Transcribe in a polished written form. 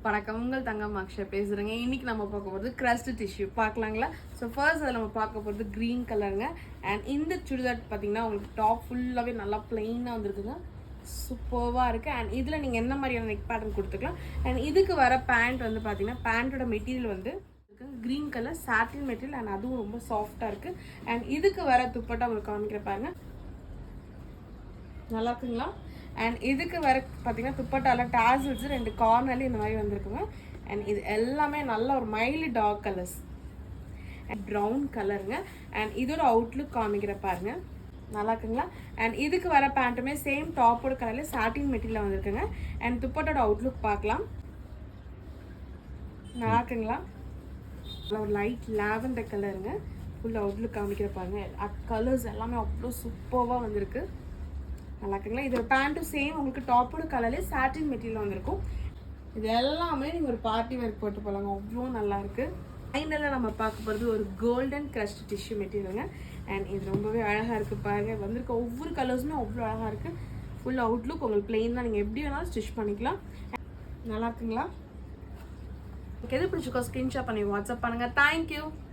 வணக்கம், உங்கள் தங்கம் அக்ஷயா பேசுகிறேங்க. இன்றைக்கி நம்ம பார்க்க போகிறது க்ரஸ்ட் டிஷ்யூ பார்க்கலாங்களா. ஸோ ஃபர்ஸ்ட் அதில் நம்ம பார்க்க போகிறது க்ரீன் கலருங்க. அண்ட் இந்த சுடிதார் பார்த்தீங்கன்னா உங்களுக்கு டாப் ஃபுல்லாகவே நல்லா ப்ளெயினாக வந்துருக்குங்க. சூப்பர்வாக இருக்குது. அண்ட் இதில் நீங்கள் என்ன மாதிரியான நெக் பேட்டர்ன் கொடுத்துக்கலாம். அண்ட் இதுக்கு வர பேண்ட் வந்து பார்த்தீங்கன்னா பேண்ட்டோட மெட்டீரியல் வந்து green colour satin material. And அதுவும் ரொம்ப சாஃப்டாக இருக்குது. அண்ட் இதுக்கு வர துப்பட்டா உங்களுக்கு காமிக்கிற பாருங்க, நல்லா இருக்குங்களா. அண்ட் இதுக்கு வர பார்த்தீங்கன்னா துப்பட்டால டாசல்ஸ் 2 கார்னர்லேயும் இந்த மாதிரி வந்திருக்குங்க. அண்ட் இது எல்லாமே நல்ல ஒரு mild dark colours and brown கலருங்க. அண்ட் இதோட அவுட்லுக் காமிக்கிற பாருங்க, நல்லா இருக்குங்களா. அண்ட் இதுக்கு வர பேண்ட்டுமே சேம் டாப்போட கலரில் சாட்டின் மெட்டீரியல் வந்திருக்குங்க. அண்ட் துப்பட்டோட அவுட்லுக் பார்க்கலாம், நல்லா இருக்குங்களா. ஒரு லைட் லாவெண்டர் கலருங்க. ஃபுல் அவுட்லுக் காமிக்கிற பாருங்க, கலர்ஸ் எல்லாமே அவ்வளோ சூப்பராக வந்திருக்கு, நல்லா இருக்குங்களா. இதோட பேண்ட்டும் சேம் உங்களுக்கு டாப்போட கலர்லேயே சாட்டின் மெட்டீரியல் வந்திருக்கும். இது எல்லாமே நீங்கள் ஒரு பார்ட்டி வேர் போட்டு போகலாங்க, அவ்வளோ நல்லாயிருக்கு. ஃபைனலாக நம்ம பார்க்க போகிறது ஒரு கோல்டன் க்ரஷ்ட் டிஷ்யூ மெட்டீரியலுங்க. அண்ட் இது ரொம்பவே அழகாக இருக்குது பாருங்கள். வந்திருக்க ஒவ்வொரு கலர்ஸுமே அவ்வளோ அழகாக இருக்குது. ஃபுல் அவுட்லுக் உங்களுக்கு பிளெயின் தான், நீங்கள் எப்படி வேணாலும் ஸ்டிச் பண்ணிக்கலாம். நல்லா இருக்குங்களா. எது பிடிச்சிக்கோ ஸ்க்ரீன்ஷாட் பண்ணி வாட்ஸ்அப் பண்ணுங்கள். தேங்க்யூ.